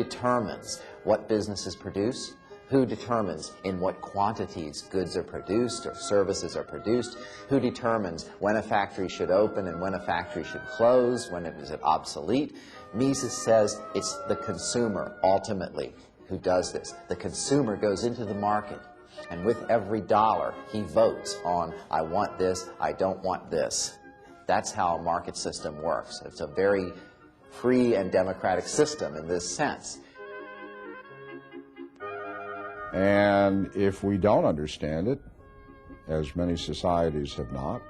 determines what businesses produce? Who determines in what quantities goods are produced or services are produced? Who determines when a factory should open and when a factory should close? When is it obsolete? Mises says it's the consumer, ultimately, who does this. The consumer goes into the market, and with every dollar, he votes on, I want this, I don't want this. That's how a market system works. It's a very free and democratic system in this sense. And if we don't understand it, as many societies have not,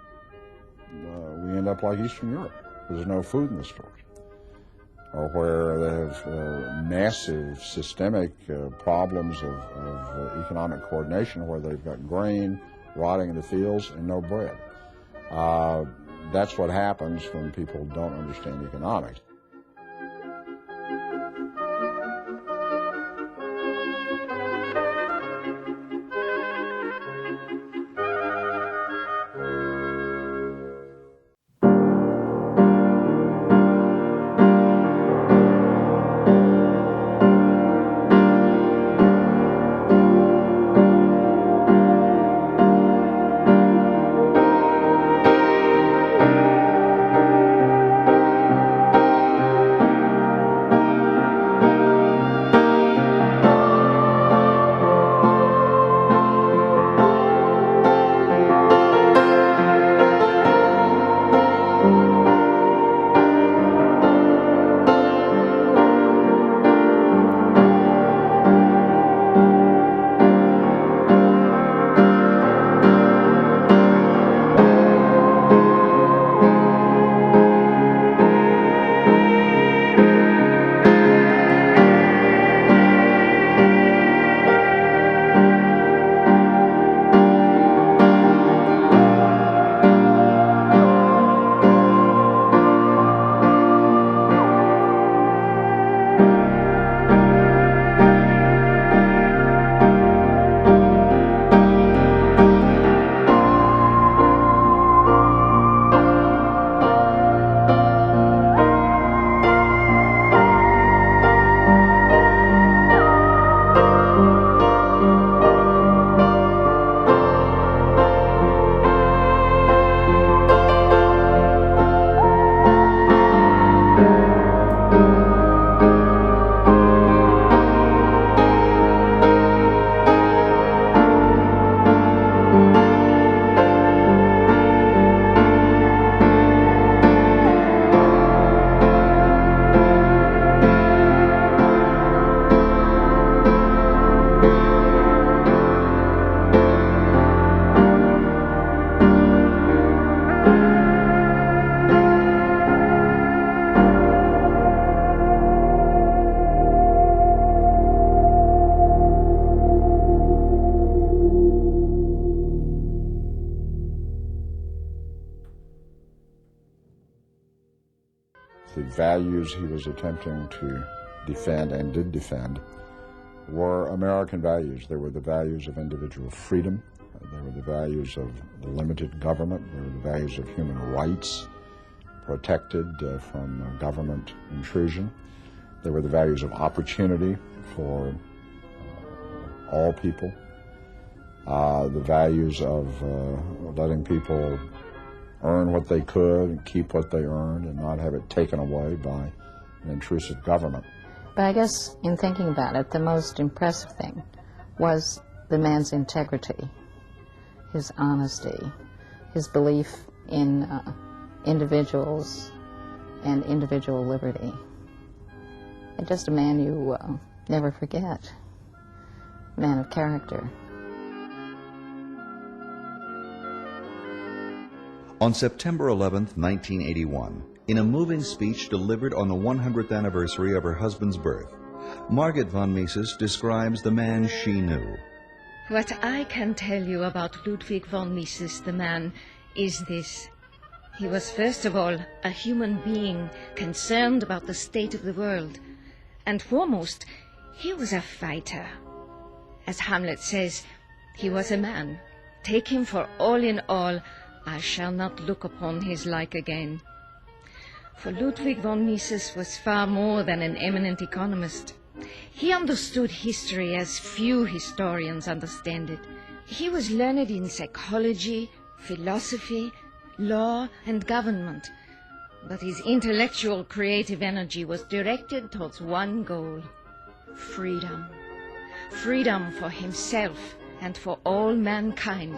we end up like Eastern Europe. There's no food in the stores. Or where they have massive systemic problems of economic coordination, where they've got grain rotting in the fields and no bread. That's what happens when people don't understand economics. The values he was attempting to defend and did defend were American values. They were the values of individual freedom. They were the values of the limited government. They were the values of human rights protected from government intrusion. They were the values of opportunity for all people. The values of letting people earn what they could and keep what they earned and not have it taken away by an intrusive government. But I guess in thinking about it, the most impressive thing was the man's integrity, his honesty, his belief in individuals and individual liberty. And just a man you never forget, a man of character. On September 11th, 1981, in a moving speech delivered on the 100th anniversary of her husband's birth, Margaret von Mises describes the man she knew. What I can tell you about Ludwig von Mises, the man, is this. He was first of all a human being concerned about the state of the world. And foremost, he was a fighter. As Hamlet says, he was a man. Take him for all in all, I shall not look upon his like again. For Ludwig von Mises was far more than an eminent economist. He understood history as few historians understand it. He was learned in psychology, philosophy, law, and government. But his intellectual creative energy was directed towards one goal: freedom. Freedom for himself and for all mankind.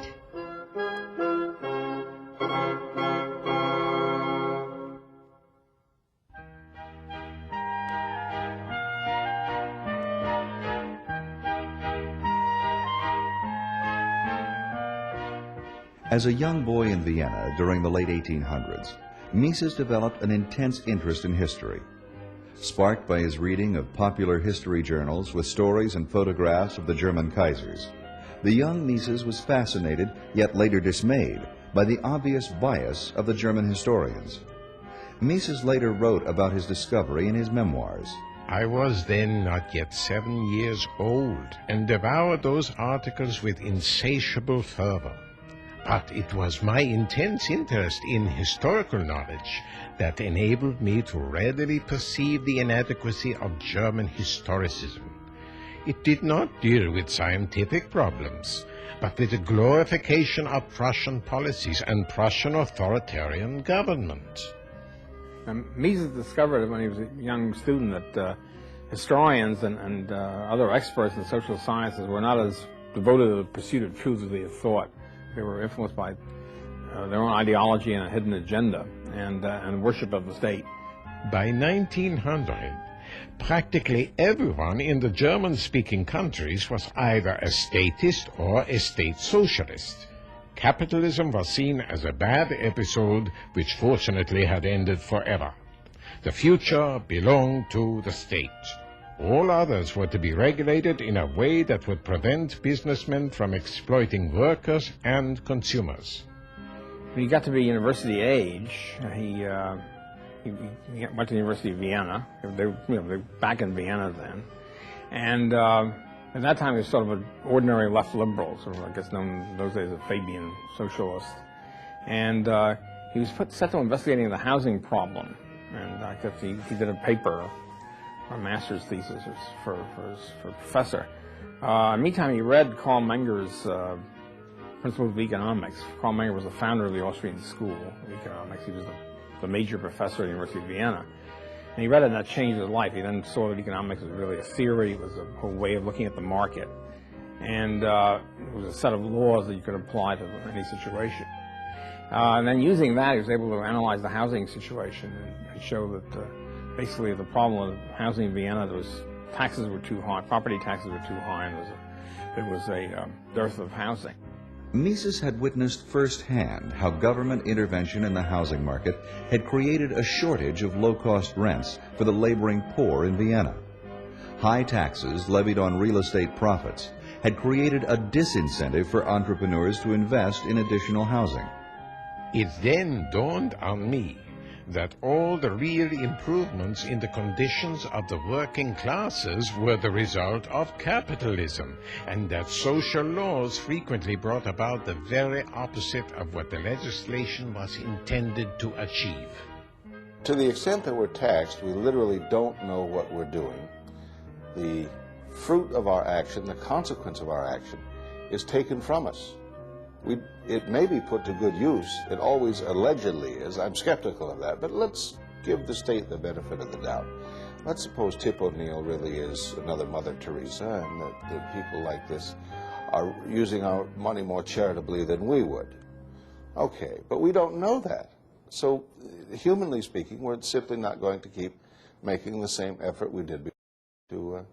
As a young boy in Vienna during the late 1800s, Mises developed an intense interest in history. Sparked by his reading of popular history journals with stories and photographs of the German Kaisers, the young Mises was fascinated, yet later dismayed, by the obvious bias of the German historians. Mises later wrote about his discovery in his memoirs. I was then not yet 7 years old and devoured those articles with insatiable fervor. But it was my intense interest in historical knowledge that enabled me to readily perceive the inadequacy of German historicism. It did not deal with scientific problems, but with the glorification of Prussian policies and Prussian authoritarian government. Mises discovered when he was a young student that historians and other experts in social sciences were not as devoted to the pursuit of truth as they had thought. They were influenced by their own ideology and a hidden agenda and worship of the state. By 1900, practically everyone in the German-speaking countries was either a statist or a state socialist. Capitalism was seen as a bad episode which fortunately had ended forever. The future belonged to the state. All others were to be regulated in a way that would prevent businessmen from exploiting workers and consumers. When he got to be university age, he went to the University of Vienna. They were back in Vienna then. And at that time he was sort of an ordinary left liberal, sort of I guess known in those days as a Fabian socialist. And he was set to investigating the housing problem. And I guess he did a paper, a master's thesis for professor. Meantime, he read Karl Menger's Principles of Economics. Karl Menger was the founder of the Austrian School of Economics. He was the major professor at the University of Vienna. And he read it, and that changed his life. He then saw that economics was really a theory. It was a whole way of looking at the market. And it was a set of laws that you could apply to any situation. And then using that, he was able to analyze the housing situation and show that basically the problem with housing in Vienna, taxes were too high, property taxes were too high, and there was a dearth of housing. Mises had witnessed firsthand how government intervention in the housing market had created a shortage of low-cost rents for the laboring poor in Vienna. High taxes levied on real estate profits had created a disincentive for entrepreneurs to invest in additional housing. It then dawned on me that all the real improvements in the conditions of the working classes were the result of capitalism, and that social laws frequently brought about the very opposite of what the legislation was intended to achieve. To the extent that we're taxed, we literally don't know what we're doing. The fruit of our action, the consequence of our action, is taken from us. It may be put to good use. It always allegedly is. I'm skeptical of that. But let's give the state the benefit of the doubt. Let's suppose Tip O'Neill really is another Mother Teresa, and that people like this are using our money more charitably than we would. Okay, but we don't know that. So, humanly speaking, we're simply not going to keep making the same effort we did to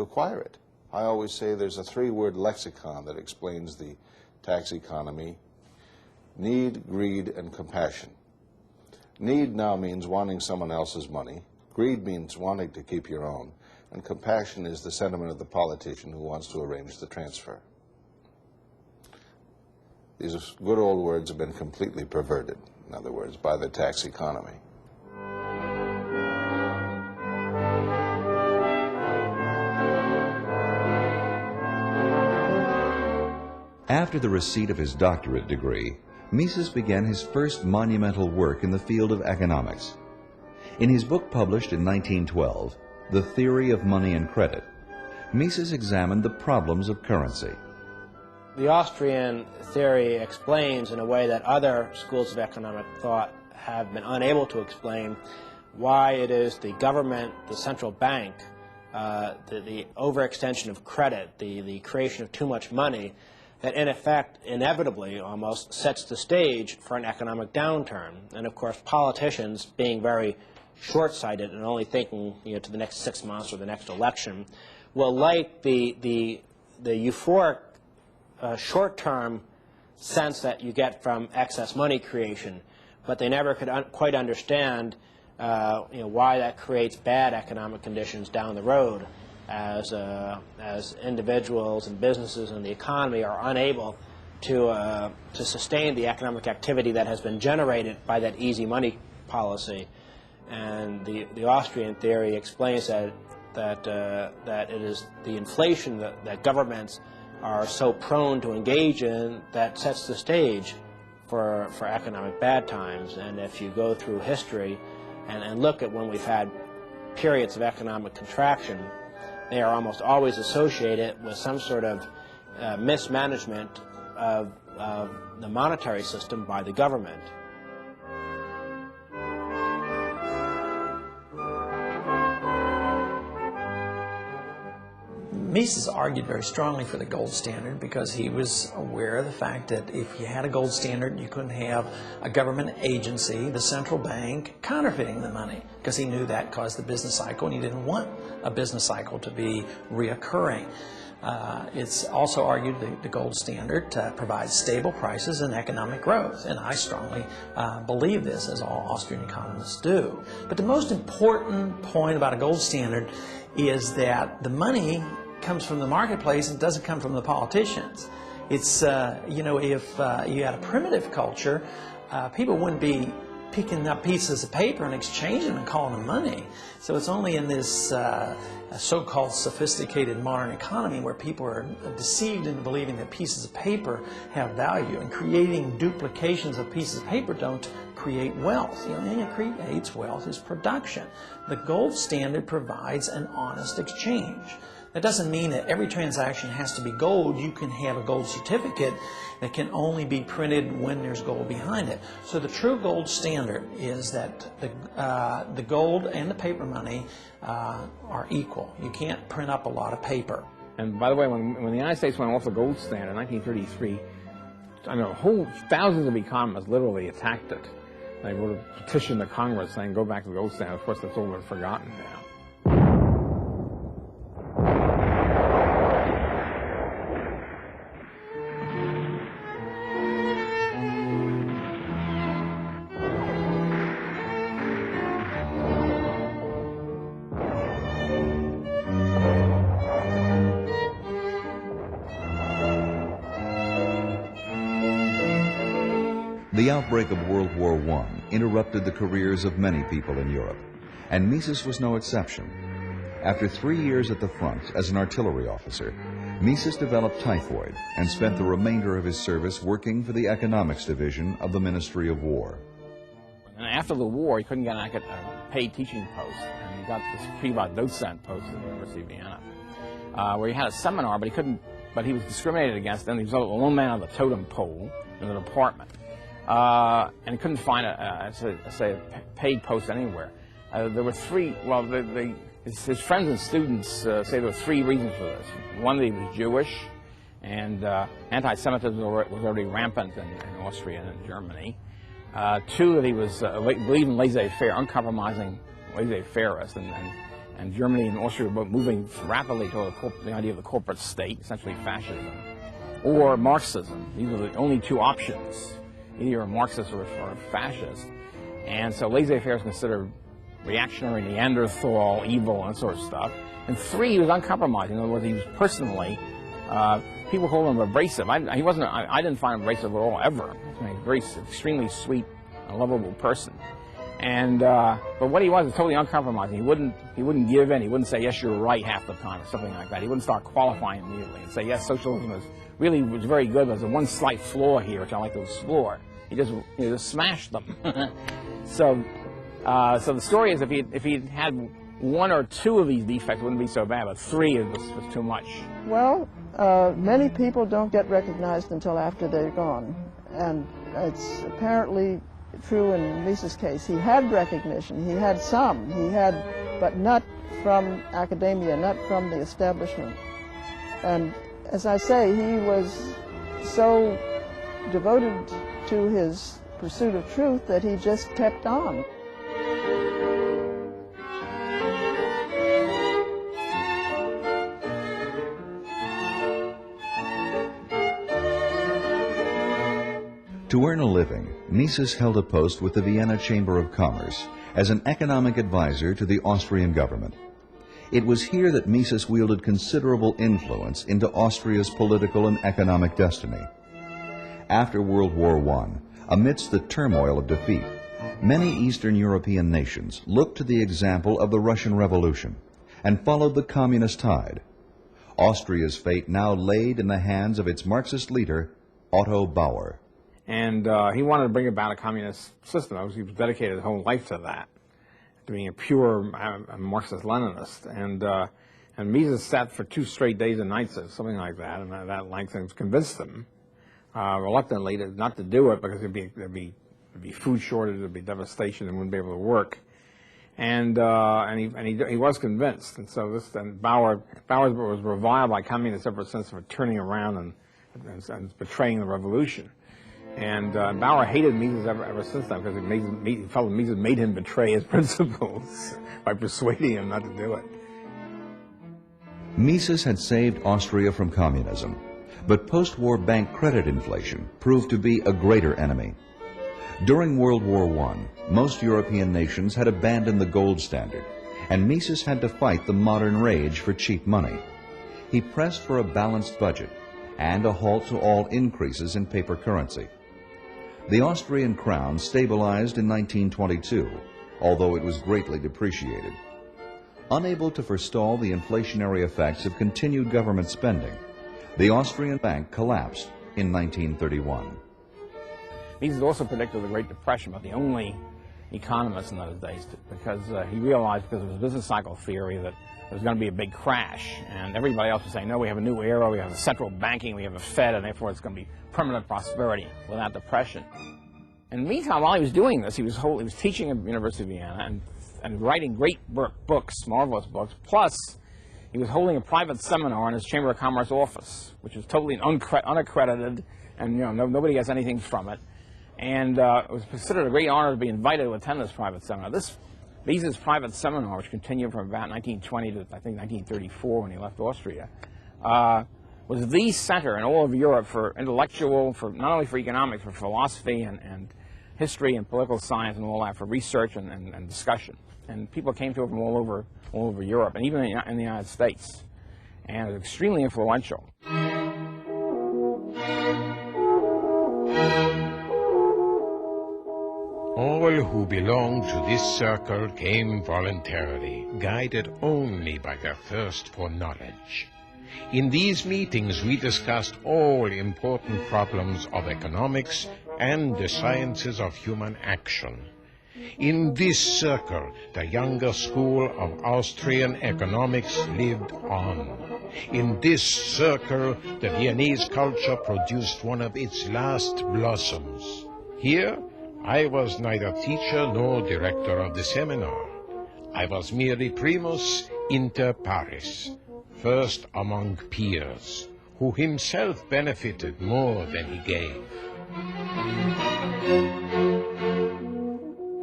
acquire it. I always say there's a three-word lexicon that explains the tax economy: need, greed, and compassion. Need now means wanting someone else's money. Greed means wanting to keep your own. And compassion is the sentiment of the politician who wants to arrange the transfer. These good old words have been completely perverted, in other words, by the tax economy. After the receipt of his doctorate degree, Mises began his first monumental work in the field of economics. In his book published in 1912, The Theory of Money and Credit, Mises examined the problems of currency. The Austrian theory explains in a way that other schools of economic thought have been unable to explain why it is the government, the central bank, the overextension of credit, the creation of too much money, that in effect, inevitably almost, sets the stage for an economic downturn. And of course, politicians, being very short-sighted and only thinking to the next 6 months or the next election, will like the euphoric short-term sense that you get from excess money creation, but they never could quite understand why that creates bad economic conditions down the road as individuals and businesses and the economy are unable to sustain the economic activity that has been generated by that easy money policy. And the Austrian theory explains that it is the inflation that governments are so prone to engage in that sets the stage for economic bad times. And if you go through history and look at when we've had periods of economic contraction, they are almost always associated with some sort of mismanagement of the monetary system by the government. Mises argued very strongly for the gold standard because he was aware of the fact that if you had a gold standard, you couldn't have a government agency, the central bank, counterfeiting the money, because he knew that caused the business cycle, and he didn't want a business cycle to be reoccurring. It's also argued that the gold standard provides stable prices and economic growth, and I strongly believe this, as all Austrian economists do. But the most important point about a gold standard is that the money comes from the marketplace and doesn't come from the politicians. It's, if you had a primitive culture, people wouldn't be picking up pieces of paper and exchanging them and calling them money. So it's only in this so-called sophisticated modern economy where people are deceived into believing that pieces of paper have value, and creating duplications of pieces of paper don't create wealth. The only thing that creates wealth is production. The gold standard provides an honest exchange. That doesn't mean that every transaction has to be gold. You can have a gold certificate that can only be printed when there's gold behind it. So the true gold standard is that the gold and the paper money are equal. You can't print up a lot of paper. And by the way, when the United States went off the gold standard in 1933, I know thousands of economists literally attacked it. They wrote a petition to Congress saying, go back to the gold standard. Of course, that's all been forgotten now. The outbreak of World War I interrupted the careers of many people in Europe, and Mises was no exception. After 3 years at the front as an artillery officer, Mises developed typhoid and spent the remainder of his service working for the economics division of the Ministry of War. And after the war, he couldn't get a paid teaching post, and he got this Privatdozent post at the University of Vienna, where he had a seminar, but he was discriminated against, and he was a lone man on the totem pole in the department. And he couldn't find a paid post anywhere. There were three, his friends and students say there were three reasons for this. One, that he was Jewish, and anti-Semitism was already rampant in Austria and in Germany. Two, that he was believed in laissez-faire, uncompromising laissez-fairist, and Germany and Austria were both moving rapidly toward the idea of the corporate state, essentially fascism, or Marxism. These were the only two options. Either you're a Marxist or a fascist. And so laissez-faire is considered reactionary, Neanderthal, evil, and that sort of stuff. And three, he was uncompromising. In other words, he was personally, people call him abrasive. I didn't find him abrasive at all, ever. He was a very extremely sweet and lovable person. And, but what he was totally uncompromising. He wouldn't give in. He wouldn't say, yes, you're right half the time, or something like that. He wouldn't start qualifying immediately and say, yes, socialism was very good, but there's one slight flaw here, which I like to explore. He just smashed them. So the story is, if he had one or two of these defects wouldn't be so bad, but three was too much. Well, many people don't get recognized until after they're gone. And it's apparently true in Mises' case. He had recognition, he had some, but not from academia, not from the establishment. And as I say, he was so devoted to his pursuit of truth that he just kept on. To earn a living, Mises held a post with the Vienna Chamber of Commerce as an economic advisor to the Austrian government. It was here that Mises wielded considerable influence into Austria's political and economic destiny. After World War I, amidst the turmoil of defeat, many Eastern European nations looked to the example of the Russian Revolution and followed the communist tide. Austria's fate now laid in the hands of its Marxist leader, Otto Bauer. And he wanted to bring about a communist system. He was dedicated his whole life to that, to being a pure Marxist-Leninist. And Mises sat for 2 straight days and nights, or something like that, and that length convinced him, reluctantly, not to do it because there'd be food shortage, there'd be devastation, and wouldn't be able to work. And he was convinced. And so Bauer was reviled by communists ever since for turning around and betraying the revolution. And Bauer hated Mises ever since then because he felt Mises made him betray his principles by persuading him not to do it. Mises had saved Austria from communism, but post-war bank credit inflation proved to be a greater enemy. During World War I, most European nations had abandoned the gold standard, and Mises had to fight the modern rage for cheap money. He pressed for a balanced budget and a halt to all increases in paper currency. The Austrian crown stabilized in 1922, although it was greatly depreciated. Unable to forestall the inflationary effects of continued government spending, the Austrian bank collapsed in 1931. Mises also predicted the Great Depression, but the only economist in those days, because he realized, because of his business cycle theory, that there was going to be a big crash, and everybody else was saying, no, we have a new era, we have a central banking, we have a Fed, and therefore it's going to be permanent prosperity without depression. And meantime, while he was doing this, he was teaching at the University of Vienna and writing great books, marvelous books, plus he was holding a private seminar in his Chamber of Commerce office, which was totally unaccredited, and nobody gets anything from it. And it was considered a great honor to be invited to attend this private seminar. Mises' private seminar, which continued from about 1920 to, I think, 1934 when he left Austria, was the center in all of Europe for intellectual, not only for economics, but for philosophy and history and political science and all that, for research and discussion. And people came to it from all over Europe, and even in the United States. And it was extremely influential. All who belonged to this circle came voluntarily, guided only by their thirst for knowledge. In these meetings, we discussed all important problems of economics and the sciences of human action. In this circle, the younger school of Austrian economics lived on. In this circle, the Viennese culture produced one of its last blossoms. Here, I was neither teacher nor director of the seminar. I was merely primus inter pares, first among peers, who himself benefited more than he gave.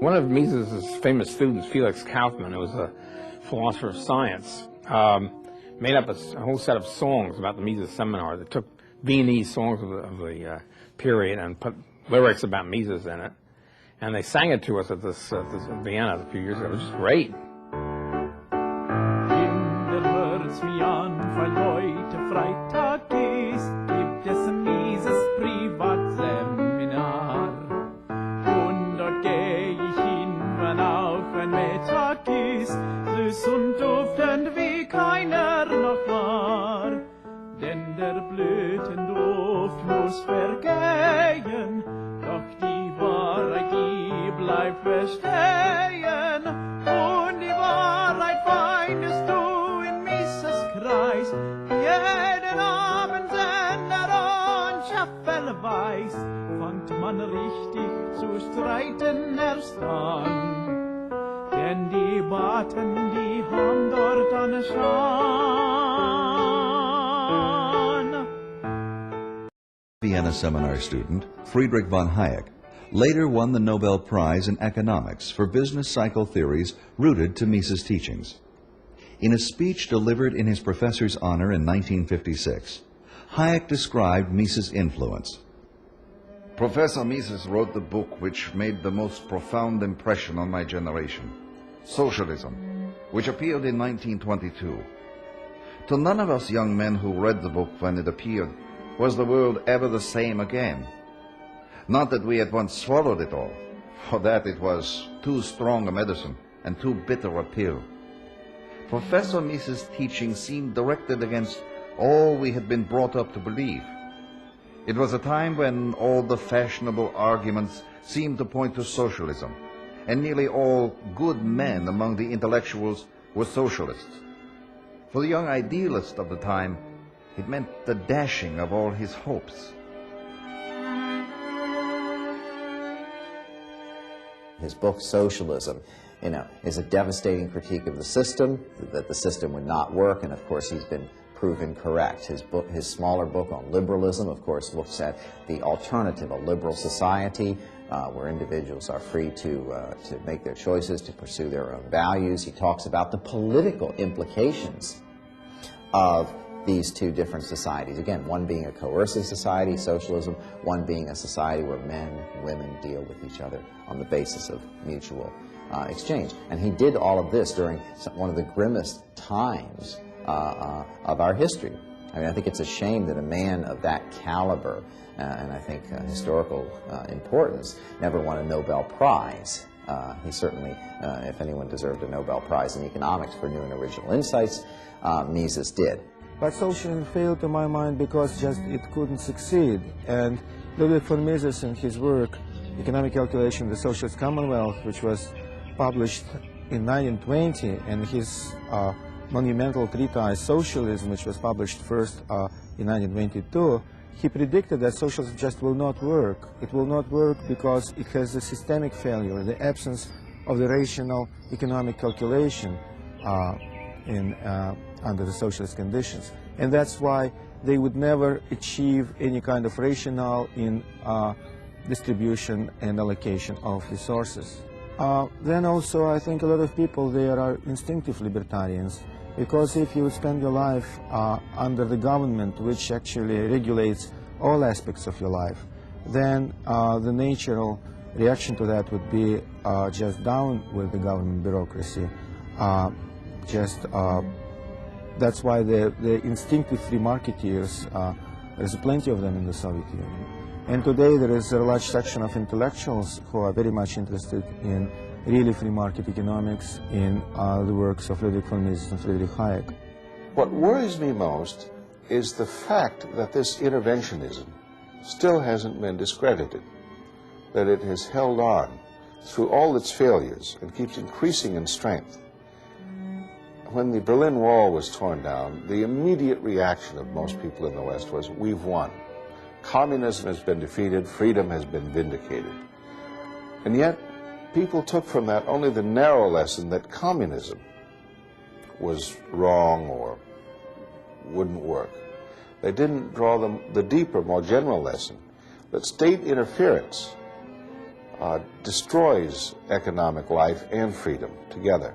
One of Mises' famous students, Felix Kaufmann, who was a philosopher of science, made up a whole set of songs about the Mises seminar that took Viennese songs of the period and put lyrics about Mises in it. And they sang it to us at this Vienna a few years ago. It was just great. Freitag ist, gibt es ein Mises Privatseminar. Und dort geh ich hin, wenn auch ein Mittag ist, süß und duftend wie keiner noch war. Denn der Blütenduft muss vergehen, doch die Wahrheit, die bleibt bestehen. Und die Wahrheit Soldaten, die haben dort eine Schan. Vienna seminar student Friedrich von Hayek later won the Nobel Prize in Economics for business cycle theories rooted to Mises' teachings. In a speech delivered in his professor's honor in 1956, Hayek described Mises' influence. Professor Mises wrote the book which made the most profound impression on my generation, Socialism, which appeared in 1922. To none of us young men who read the book when it appeared was the world ever the same again. Not that we at once swallowed it all, for that it was too strong a medicine and too bitter a pill. Professor Mises' teaching seemed directed against all we had been brought up to believe. It was a time when all the fashionable arguments seemed to point to socialism, and nearly all good men among the intellectuals were socialists. For the young idealist of the time, it meant the dashing of all his hopes. His book, Socialism, is a devastating critique of the system, that the system would not work, and of course he's been proven correct. His smaller book on liberalism, of course, looks at the alternative, a liberal society where individuals are free to make their choices, to pursue their own values. He talks about the political implications of these two different societies. Again, one being a coercive society, socialism, one being a society where men and women deal with each other on the basis of mutual exchange. And he did all of this during one of the grimmest times of our history. I mean, I think it's a shame that a man of that caliber and I think historical importance never won a Nobel Prize. He certainly, if anyone deserved a Nobel Prize in economics for new and original insights, Mises did. But socialism failed to my mind because just it couldn't succeed. And Ludwig von Mises in his work, Economic Calculation of the Socialist Commonwealth, which was published in 1920, and his monumental treatise Socialism, which was published first in 1922, he predicted that socialism just will not work. It will not work because it has a systemic failure, the absence of the rational economic calculation under the socialist conditions. And that's why they would never achieve any kind of rationale in distribution and allocation of resources. Then also I think a lot of people there are instinctive libertarians, because if you spend your life under the government, which actually regulates all aspects of your life, then the natural reaction to that would be just down with the government bureaucracy. That's why the instinctive free marketeers, there's plenty of them in the Soviet Union. And today there is a large section of intellectuals who are very much interested in really free market economics in the works of Ludwig von Mises and Friedrich Hayek. What worries me most is the fact that this interventionism still hasn't been discredited, that it has held on through all its failures and keeps increasing in strength. When the Berlin Wall was torn down, the immediate reaction of most people in the West was, we've won. Communism has been defeated, freedom has been vindicated. And yet, people took from that only the narrow lesson that communism was wrong or wouldn't work. They didn't draw the deeper, more general lesson that state interference destroys economic life and freedom together.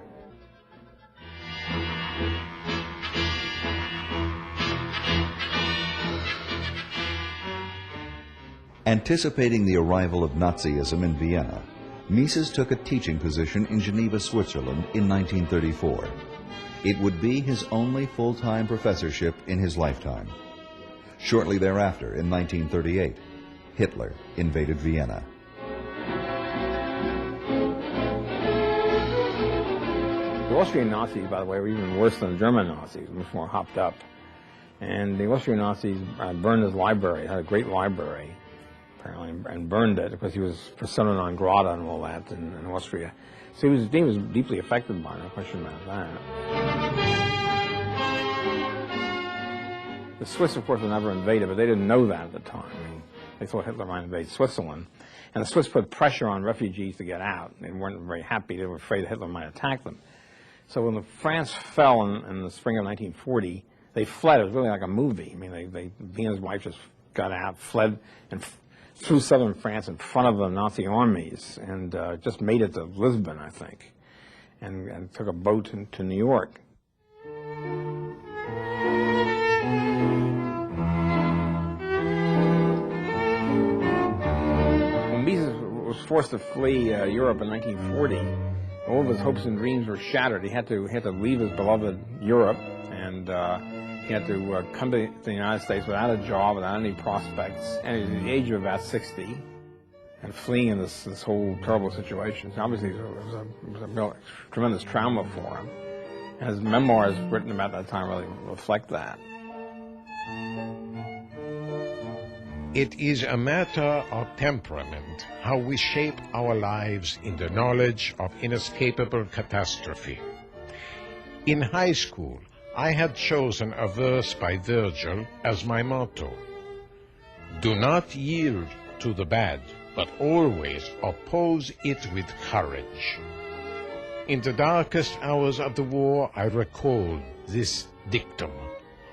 Anticipating the arrival of Nazism in Vienna, Mises took a teaching position in Geneva, Switzerland in 1934. It would be his only full-time professorship in his lifetime. Shortly thereafter, in 1938, Hitler invaded Vienna. The Austrian Nazis, by the way, were even worse than the German Nazis, much more hopped up. And the Austrian Nazis burned his library, had a great library, apparently, and burned it because he was persona non grata and all that in Austria. So he was deeply affected by it, no question about that. The Swiss, of course, were never invaded, but they didn't know that at the time. I mean, they thought Hitler might invade Switzerland. And the Swiss put pressure on refugees to get out. They weren't very happy. They were afraid Hitler might attack them. So when France fell in the spring of 1940, they fled. It was really like a movie. I mean, Vienna's wife just got out, fled, and through southern France in front of the Nazi armies, and just made it to Lisbon, I think, and took a boat to New York. When Mises was forced to flee Europe in 1940, all of his hopes and dreams were shattered. He had to leave his beloved Europe, and he had to come to the United States without a job, without any prospects, and at the age of about 60, and fleeing in this whole terrible situation. So obviously, it was a real tremendous trauma for him. And his memoirs written about that time really reflect that. It is a matter of temperament, how we shape our lives in the knowledge of inescapable catastrophe. In high school, I had chosen a verse by Virgil as my motto. Do not yield to the bad, but always oppose it with courage. In the darkest hours of the war, I recalled this dictum.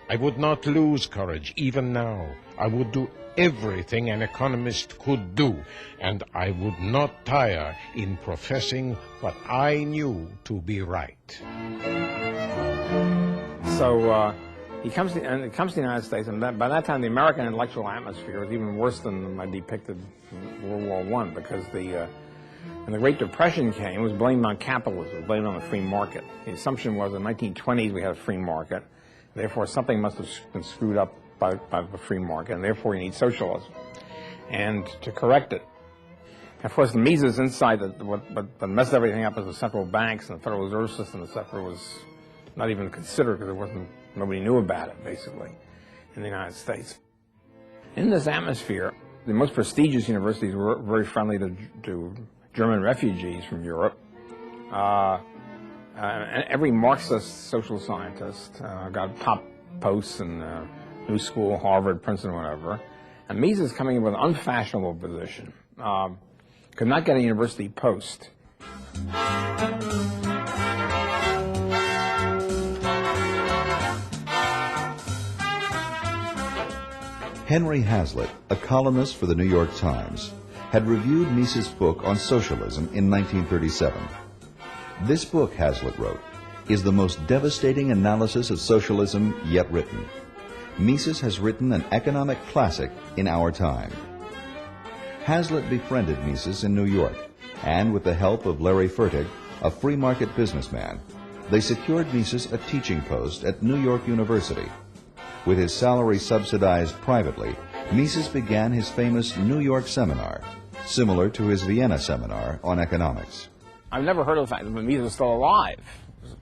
I would not lose courage even now. I would do everything an economist could do, and I would not tire in professing what I knew to be right. So he comes to the United States, and by that time the American intellectual atmosphere was even worse than I depicted in World War I, because when the Great Depression came, it was blamed on capitalism, it was blamed on the free market. The assumption was in the 1920s we had a free market, therefore something must have been screwed up by the free market, and therefore you need socialism, and to correct it. Of course, the Mises insight that what messed everything up was the central banks and the Federal Reserve System, etc., was not even considered because nobody knew about it, basically, in the United States. In this atmosphere, the most prestigious universities were very friendly to German refugees from Europe. And every Marxist social scientist got top posts in New School, Harvard, Princeton, whatever. And Mises coming in with an unfashionable position. Could not get a university post. Henry Hazlitt, a columnist for the New York Times, had reviewed Mises' book on socialism in 1937. This book, Hazlitt wrote, is the most devastating analysis of socialism yet written. Mises has written an economic classic in our time. Hazlitt befriended Mises in New York, and with the help of Larry Fertig, a free market businessman, they secured Mises a teaching post at New York University. With his salary subsidized privately, Mises began his famous New York seminar, similar to his Vienna seminar on economics. I've never heard of the fact that Mises was still alive.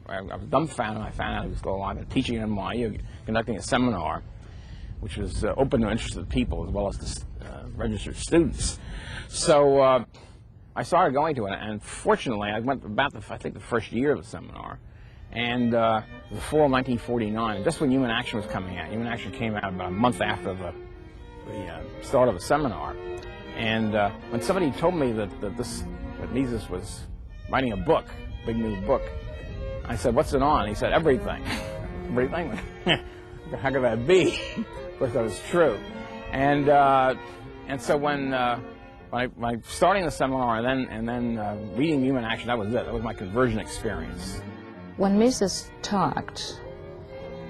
I was dumbfounded when I found out he was still alive and teaching at NYU, conducting a seminar, which was open to interested people as well as to registered students. So I started going to it, and fortunately, I went about, I think, the first year of the seminar. And the fall of 1949, just when Human Action was coming out. Human Action came out about a month after the start of the seminar. And when somebody told me that Mises was writing a book, a big new book, I said, "What's it on?" He said, "Everything." Everything? How could that be? Of course, that was true. And so when starting the seminar and then reading Human Action, that was it. That was my conversion experience. When Mises talked,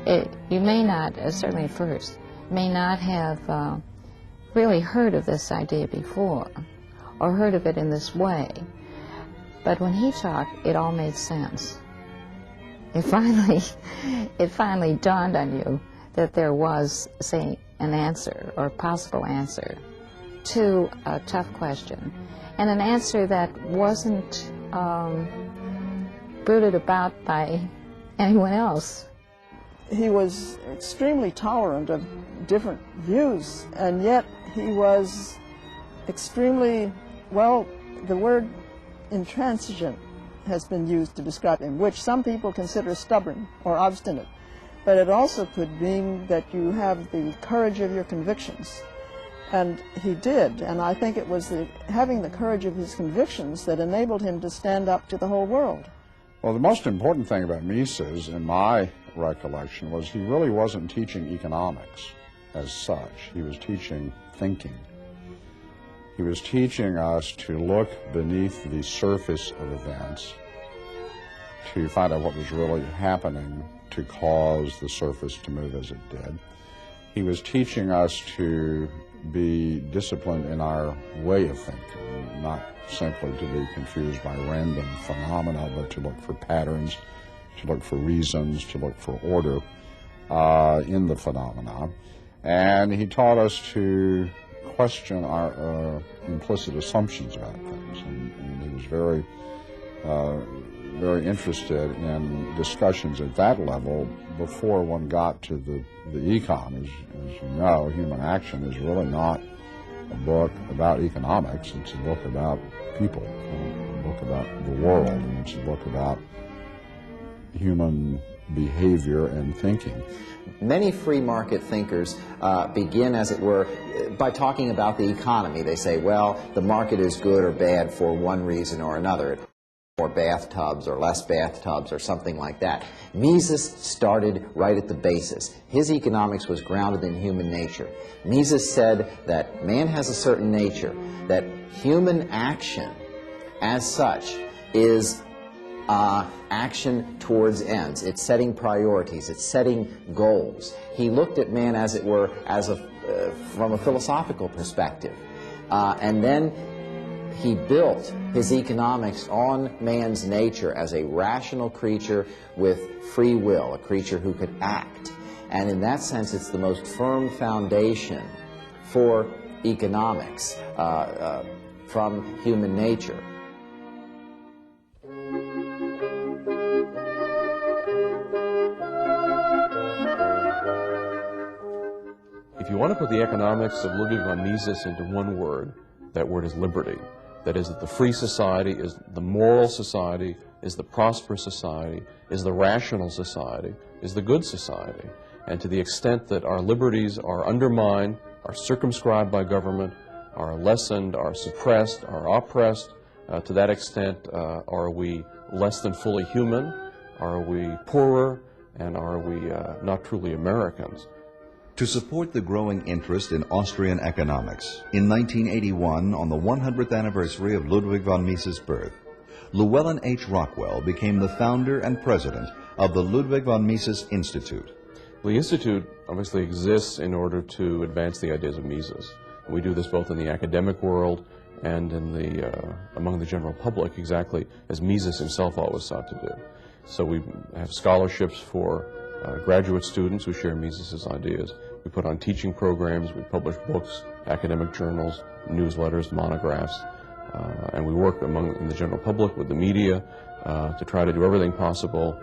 you may not, certainly at first, may not have really heard of this idea before, or heard of it in this way. But when he talked, it all made sense. It finally dawned on you that there was, say, an answer, or a possible answer, to a tough question, and an answer that wasn't brooded about by anyone else. He was extremely tolerant of different views, and yet he was extremely, well, the word intransigent has been used to describe him, which some people consider stubborn or obstinate. But it also could mean that you have the courage of your convictions. And he did, and I think it was having the courage of his convictions that enabled him to stand up to the whole world. Well, the most important thing about Mises, in my recollection, was he really wasn't teaching economics as such. He was teaching thinking. He was teaching us to look beneath the surface of events, to find out what was really happening to cause the surface to move as it did. He was teaching us to be disciplined in our way of thinking, not simply to be confused by random phenomena, but to look for patterns, to look for reasons, to look for order in the phenomena. And he taught us to question our implicit assumptions about things. And he was very, very interested in discussions at that level before one got to the econ. As you know, Human Action is really not a book about economics. It's a book about people, a book about the world, and it's a book about human behavior and thinking. Many free market thinkers begin, as it were, by talking about the economy. They say, well, the market is good or bad for one reason or another. More bathtubs or less bathtubs or something like that. Mises started right at the basis. His economics was grounded in human nature. Mises said that man has a certain nature, that human action as such is action towards ends. It's setting priorities. It's setting goals. He looked at man, as it were, from a philosophical perspective. And then he built his economics on man's nature as a rational creature with free will, a creature who could act. And in that sense, it's the most firm foundation for economics from human nature. If you want to put the economics of Ludwig von Mises into one word, that word is liberty. That is, that the free society is the moral society, is the prosperous society, is the rational society, is the good society. And to the extent that our liberties are undermined, are circumscribed by government, are lessened, are suppressed, are oppressed, to that extent are we less than fully human, are we poorer, and are we not truly Americans. To support the growing interest in Austrian economics, in 1981, on the 100th anniversary of Ludwig von Mises' birth, Llewellyn H. Rockwell became the founder and president of the Ludwig von Mises Institute. The Institute obviously exists in order to advance the ideas of Mises. We do this both in the academic world and in among the general public, exactly as Mises himself always sought to do. So we have scholarships for graduate students who share Mises' ideas. We put on teaching programs, we publish books, academic journals, newsletters, monographs, and we work in the general public with the media to try to do everything possible,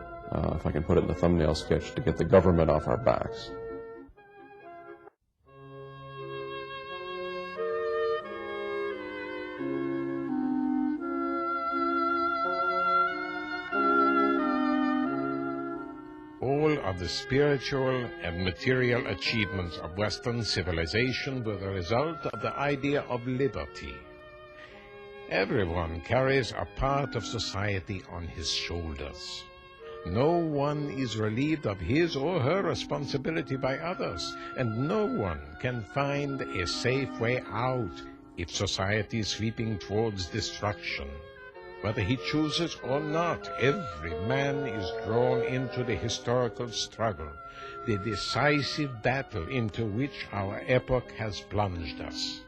if I can put it in the thumbnail sketch, to get the government off our backs. All of the spiritual and material achievements of Western civilization were the result of the idea of liberty. Everyone carries a part of society on his shoulders. No one is relieved of his or her responsibility by others, and no one can find a safe way out if society is sweeping towards destruction. Whether he chooses or not, every man is drawn into the historical struggle, the decisive battle into which our epoch has plunged us.